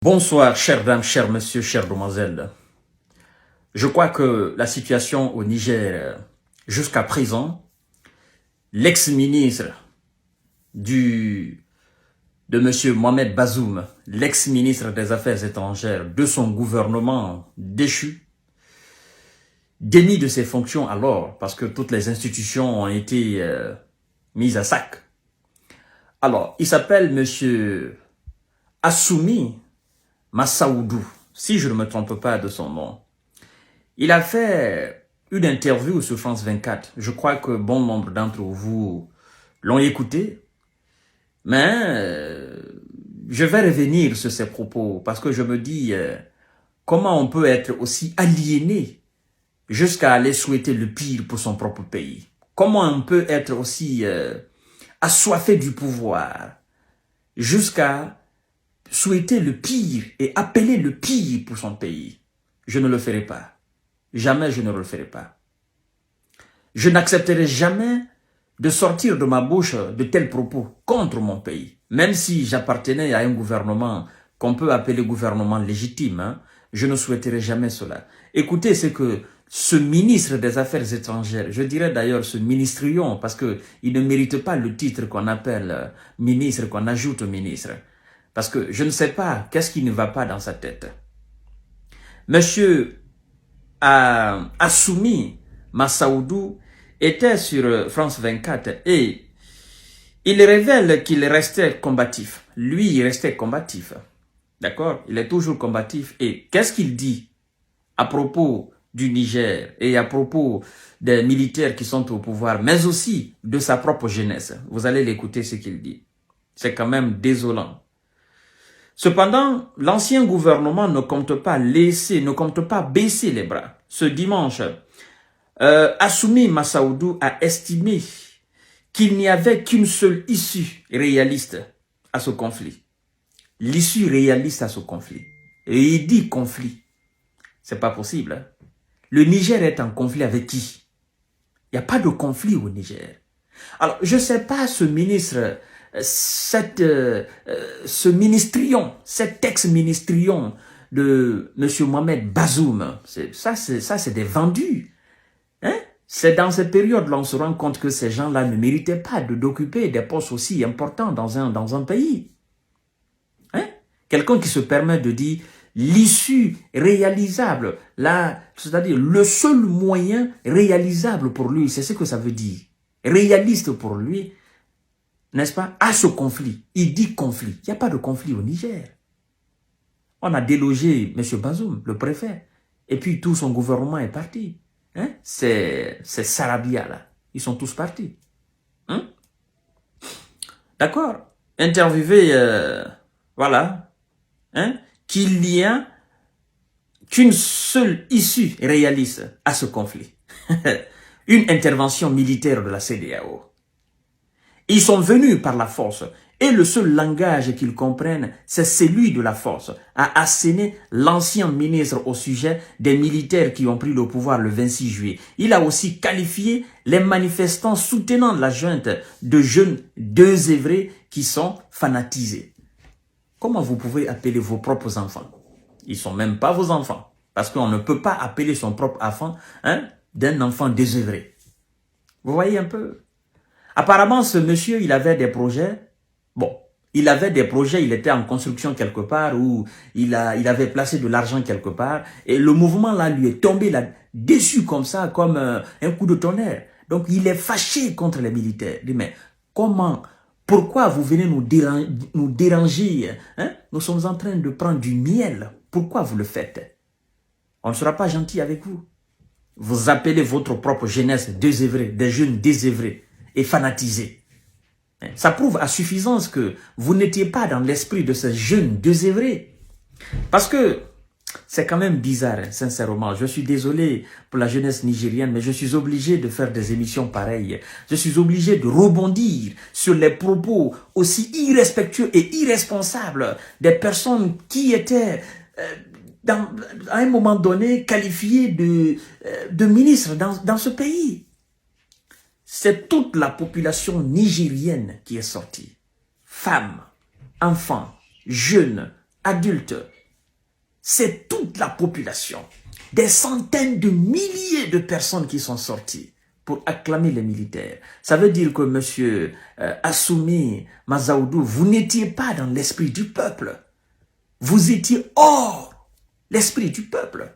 Bonsoir, chères dames, chers messieurs, chères demoiselles. Je crois que la situation au Niger, jusqu'à présent, l'ex-ministre de M. Mohamed Bazoum, l'ex-ministre des Affaires étrangères de son gouvernement déchu, démis de ses fonctions alors, parce que toutes les institutions ont été mises à sac. Alors, il s'appelle M. Assoumi Massaoudou, si je ne me trompe pas de son nom. Il a fait une interview sur France 24. Je crois que bon nombre d'entre vous l'ont écouté. Mais je vais revenir sur ses propos parce que je me dis comment on peut être aussi aliéné jusqu'à aller souhaiter le pire pour son propre pays. Comment on peut être aussi assoiffé du pouvoir jusqu'à souhaiter le pire et appeler le pire pour son pays. Je ne le ferai pas. Jamais je ne le ferai pas. Je n'accepterai jamais de sortir de ma bouche de tels propos contre mon pays. Même si j'appartenais à un gouvernement qu'on peut appeler gouvernement légitime, hein, je ne souhaiterai jamais cela. Écoutez ce que ce ministre des Affaires étrangères, je dirais d'ailleurs ce ministrion, parce qu'il ne mérite pas le titre qu'on appelle ministre, qu'on ajoute ministre. Parce que je ne sais pas qu'est-ce qui ne va pas dans sa tête. Monsieur Assoumi Massaoudou était sur France 24 et il révèle qu'il restait combatif. Lui, il restait combatif. D'accord? Il est toujours combatif. Et qu'est-ce qu'il dit à propos du Niger et à propos des militaires qui sont au pouvoir, mais aussi de sa propre jeunesse? Vous allez l'écouter ce qu'il dit. C'est quand même désolant. Cependant, l'ancien gouvernement ne compte pas baisser les bras. Ce dimanche, Assoumi Massaoudou a estimé qu'il n'y avait qu'une seule issue réaliste à ce conflit. L'issue réaliste à ce conflit. Et il dit conflit. C'est pas possible. Hein? Le Niger est en conflit avec qui? Il n'y a pas de conflit au Niger. Alors, je ne sais pas ce ministre... ce ministrion, cet ex-ministrion de M. Mohamed Bazoum, ça c'est des vendus. Hein? C'est dans cette période-là on se rend compte que ces gens-là ne méritaient pas d'occuper des postes aussi importants dans un pays. Hein? Quelqu'un qui se permet de dire l'issue réalisable, c'est-à-dire le seul moyen réalisable pour lui, c'est ce que ça veut dire. Réaliste pour lui, n'est-ce pas, à ce conflit. Il dit conflit. Il n'y a pas de conflit au Niger. On a délogé M. Bazoum, le préfet. Et puis tout son gouvernement est parti. Hein? C'est Sarabia là. Ils sont tous partis. Hein? D'accord? Interviewé, voilà. Hein? Qu'il n'y a qu'une seule issue réaliste à ce conflit. Une intervention militaire de la CEDEAO. Ils sont venus par la force et le seul langage qu'ils comprennent, c'est celui de la force, a asséné l'ancien ministre au sujet des militaires qui ont pris le pouvoir le 26 juillet. Il a aussi qualifié les manifestants soutenant la junte de jeunes désœuvrés qui sont fanatisés. Comment vous pouvez appeler vos propres enfants? Ils ne sont même pas vos enfants, parce qu'on ne peut pas appeler son propre enfant d'un enfant désœuvré. Vous voyez un peu? Apparemment, ce monsieur, il avait des projets. Bon, il avait des projets, il était en construction quelque part ou il avait placé de l'argent quelque part. Et le mouvement là lui est tombé là, dessus comme ça, comme un coup de tonnerre. Donc, il est fâché contre les militaires. Il dit, mais comment, pourquoi vous venez nous déranger hein? Nous sommes en train de prendre du miel. Pourquoi vous le faites? On ne sera pas gentil avec vous. Vous appelez votre propre jeunesse désœuvrée, des jeunes désœuvrés et fanatisés. Ça prouve à suffisance que vous n'étiez pas dans l'esprit de ces jeunes désœuvrés. Parce que c'est quand même bizarre, hein, sincèrement. Je suis désolé pour la jeunesse nigérienne, mais je suis obligé de faire des émissions pareilles. Je suis obligé de rebondir sur les propos aussi irrespectueux et irresponsables des personnes qui étaient... à un moment donné, qualifiées de ministres dans ce pays. C'est toute la population nigérienne qui est sortie. Femmes, enfants, jeunes, adultes, c'est toute la population. Des centaines de milliers de personnes qui sont sorties pour acclamer les militaires. Ça veut dire que M. Assoumi Massaoudou, vous n'étiez pas dans l'esprit du peuple. Vous étiez hors l'esprit du peuple.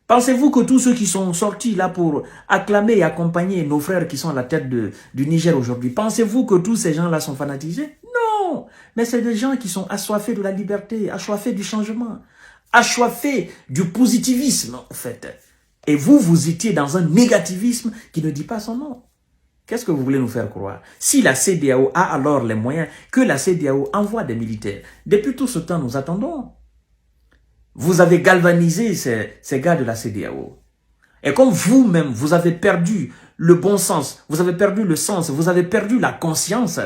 Pensez-vous que tous ceux qui sont sortis là pour acclamer et accompagner nos frères qui sont à la tête du Niger aujourd'hui, pensez-vous que tous ces gens-là sont fanatisés? Non, mais c'est des gens qui sont assoiffés de la liberté, assoiffés du changement, assoiffés du positivisme en fait. Et vous, vous étiez dans un négativisme qui ne dit pas son nom. Qu'est-ce que vous voulez nous faire croire? Si la CEDEAO a alors les moyens, que la CEDEAO envoie des militaires. Depuis tout ce temps, nous attendons. Vous avez galvanisé ces gars de la CEDEAO. Et comme vous-même, vous avez perdu le bon sens, vous avez perdu le sens, vous avez perdu la conscience,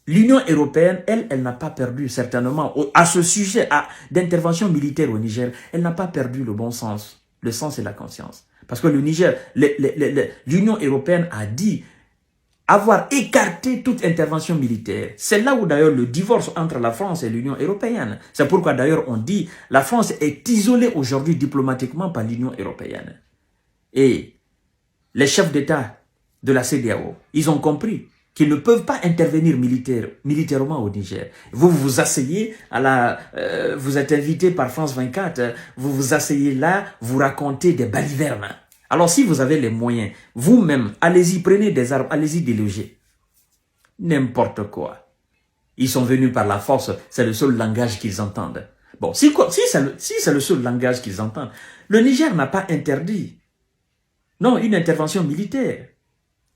l'Union européenne, elle n'a pas perdu certainement, à ce sujet d'intervention militaire au Niger, elle n'a pas perdu le bon sens, le sens et la conscience. Parce que le Niger, l'Union européenne a dit avoir écarté toute intervention militaire. C'est là où d'ailleurs le divorce entre la France et l'Union européenne. C'est pourquoi d'ailleurs on dit la France est isolée aujourd'hui diplomatiquement par l'Union européenne. Et les chefs d'État de la CEDEAO, ils ont compris qu'ils ne peuvent pas intervenir militairement au Niger. Vous vous asseyez vous êtes invité par France 24, vous vous asseyez là, vous racontez des balivernes. Alors si vous avez les moyens, vous-même, allez-y, prenez des armes, allez-y déloger. N'importe quoi. Ils sont venus par la force, c'est le seul langage qu'ils entendent. Bon, si c'est le seul langage qu'ils entendent, le Niger n'a pas interdit, non, une intervention militaire.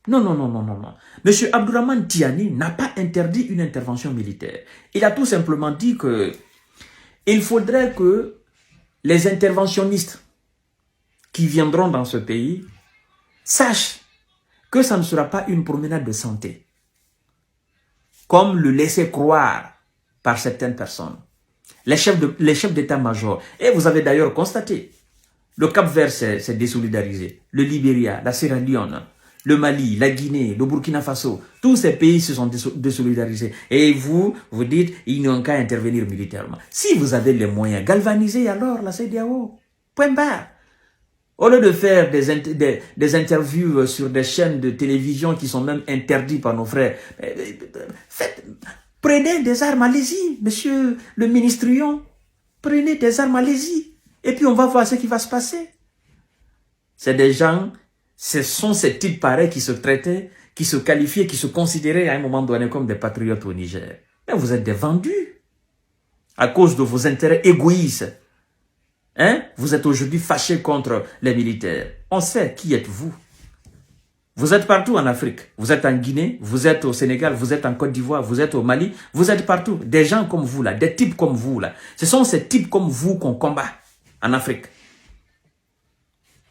Non, non, non, non, non, non. Monsieur Abdourahmane Tiani n'a pas interdit une intervention militaire. Il a tout simplement dit que il faudrait que les interventionnistes qui viendront dans ce pays sachent que ça ne sera pas une promenade de santé, comme le laissaient croire par certaines personnes, les chefs d'état-major. Et vous avez d'ailleurs constaté, le Cap-Vert s'est désolidarisé, le Libéria, la Sierra Leone, le Mali, la Guinée, le Burkina Faso, tous ces pays se sont désolidarisés. Et vous dites, ils n'ont qu'à intervenir militairement. Si vous avez les moyens, galvanisez alors la CEDEAO. Point barre. Au lieu de faire des interviews sur des chaînes de télévision qui sont même interdites par nos frères, prenez des armes, allez-y, monsieur le ministrion. Prenez des armes, allez-y. Et puis on va voir ce qui va se passer. C'est des gens, ce sont ces types pareils qui se traitaient, qui se qualifiaient, qui se considéraient à un moment donné comme des patriotes au Niger. Mais vous êtes des vendus à cause de vos intérêts égoïstes. Hein? Vous êtes aujourd'hui fâchés contre les militaires. On sait qui êtes-vous. Vous êtes partout en Afrique. Vous êtes en Guinée, vous êtes au Sénégal, vous êtes en Côte d'Ivoire, vous êtes au Mali. Vous êtes partout. Des gens comme vous là, des types comme vous là. Ce sont ces types comme vous qu'on combat en Afrique.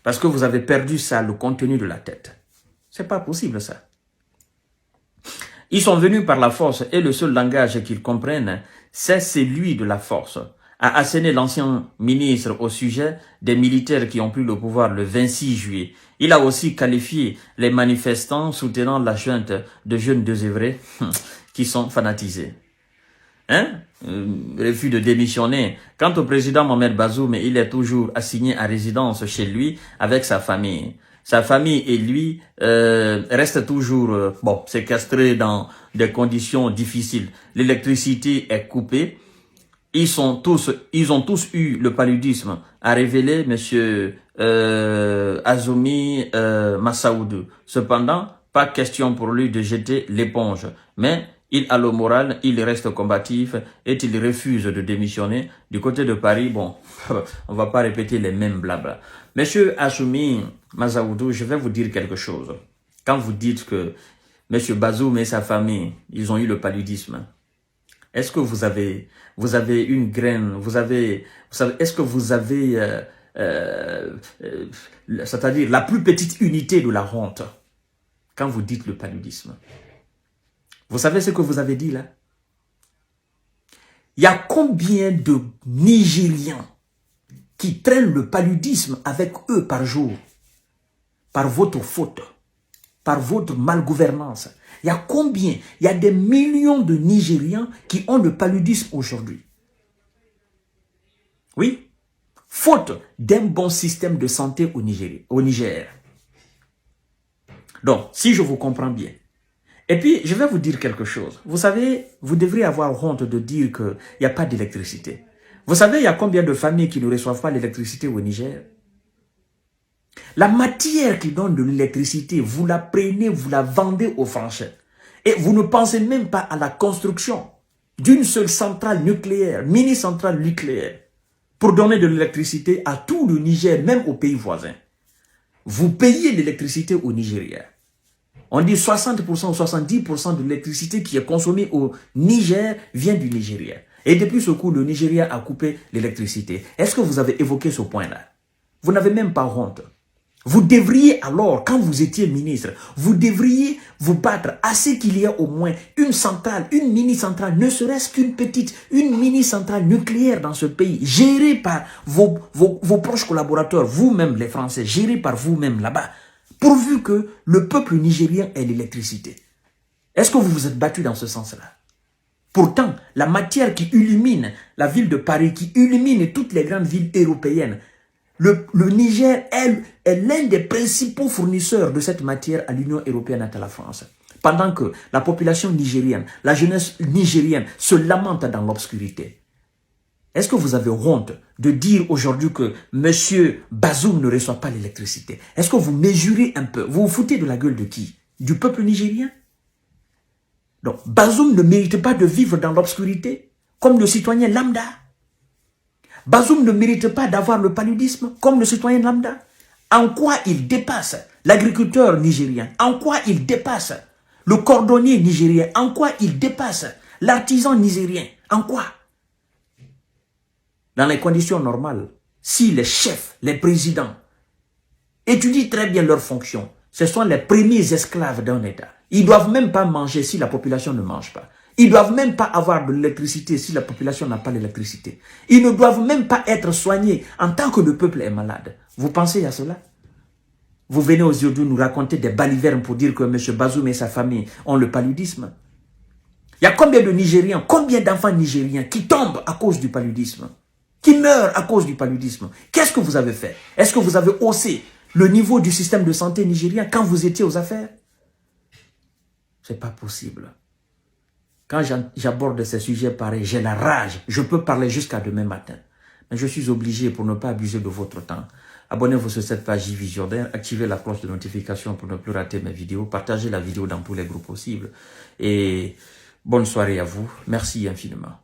Parce que vous avez perdu ça, le contenu de la tête. C'est pas possible ça. Ils sont venus par la force et le seul langage qu'ils comprennent, c'est celui de la force. A asséné l'ancien ministre au sujet des militaires qui ont pris le pouvoir le 26 juillet. Il a aussi qualifié les manifestants soutenant la junte de jeunes désœuvrés qui sont fanatisés. Hein? Refus de démissionner. Quant au président Mohamed Bazoum, il est toujours assigné à résidence chez lui avec sa famille. Sa famille et lui restent toujours séquestrés dans des conditions difficiles. L'électricité est coupée. Ils ont tous eu le paludisme, a révélé M. Assoumi Massaoudou. Cependant, pas question pour lui de jeter l'éponge. Mais il a le moral, il reste combatif et il refuse de démissionner. Du côté de Paris, bon, on va pas répéter les mêmes blabla. M. Assoumi Massaoudou, je vais vous dire quelque chose. Quand vous dites que M. Bazoum et sa famille, ils ont eu le paludisme, est-ce que vous avez une graine, est-ce que vous avez, c'est-à-dire la plus petite unité de la honte, quand vous dites le paludisme? Vous savez ce que vous avez dit là? Il y a combien de Nigériens qui traînent le paludisme avec eux par jour, par votre faute, par votre malgouvernance? Il y a combien? Il y a des millions de Nigériens qui ont le paludisme aujourd'hui. Oui, faute d'un bon système de santé au Niger. Donc, si je vous comprends bien. Et puis, je vais vous dire quelque chose. Vous savez, vous devriez avoir honte de dire qu'il n'y a pas d'électricité. Vous savez, il y a combien de familles qui ne reçoivent pas l'électricité au Niger? La matière qui donne de l'électricité, vous la prenez, vous la vendez aux Français. Et vous ne pensez même pas à la construction d'une seule centrale nucléaire, mini-centrale nucléaire, pour donner de l'électricité à tout le Niger, même aux pays voisins. Vous payez l'électricité au Nigeria. On dit 60% ou 70% de l'électricité qui est consommée au Niger vient du Nigeria. Et depuis ce coup, le Nigeria a coupé l'électricité. Est-ce que vous avez évoqué ce point-là? Vous n'avez même pas honte. Vous devriez alors, quand vous étiez ministre, vous devriez vous battre à ce qu'il y ait au moins une centrale, une mini-centrale, ne serait-ce qu'une petite, une mini-centrale nucléaire dans ce pays, gérée par vos proches collaborateurs, vous-même les Français, gérée par vous-même là-bas, pourvu que le peuple nigérien ait l'électricité. Est-ce que vous vous êtes battu dans ce sens-là? Pourtant, la matière qui illumine la ville de Paris, qui illumine toutes les grandes villes européennes, le Niger est l'un des principaux fournisseurs de cette matière à l'Union européenne et à la France. Pendant que la population nigérienne, la jeunesse nigérienne se lamente dans l'obscurité. Est-ce que vous avez honte de dire aujourd'hui que M. Bazoum ne reçoit pas l'électricité? Est-ce que vous mesurez un peu? Vous vous foutez de la gueule de qui? Du peuple nigérien? Donc, Bazoum ne mérite pas de vivre dans l'obscurité comme le citoyen lambda. Bazoum ne mérite pas d'avoir le paludisme comme le citoyen lambda. En quoi il dépasse l'agriculteur nigérien? En quoi il dépasse le cordonnier nigérien? En quoi il dépasse l'artisan nigérien? En quoi? Dans les conditions normales, si les chefs, les présidents étudient très bien leurs fonctions, ce sont les premiers esclaves d'un État. Ils ne doivent même pas manger si la population ne mange pas. Ils ne doivent même pas avoir de l'électricité si la population n'a pas l'électricité. Ils ne doivent même pas être soignés en tant que le peuple est malade. Vous pensez à cela? Vous venez aujourd'hui nous raconter des balivernes pour dire que M. Bazoum et sa famille ont le paludisme. Il y a combien de Nigériens, combien d'enfants nigériens qui tombent à cause du paludisme, qui meurent à cause du paludisme? Qu'est-ce que vous avez fait? Est-ce que vous avez haussé le niveau du système de santé nigérien quand vous étiez aux affaires? C'est pas possible. Quand j'aborde ces sujets pareils, j'ai la rage. Je peux parler jusqu'à demain matin. Mais je suis obligé, pour ne pas abuser de votre temps, abonnez-vous sur cette page Visionnaire, activez la cloche de notification pour ne plus rater mes vidéos, partagez la vidéo dans tous les groupes possibles. Et bonne soirée à vous. Merci infiniment.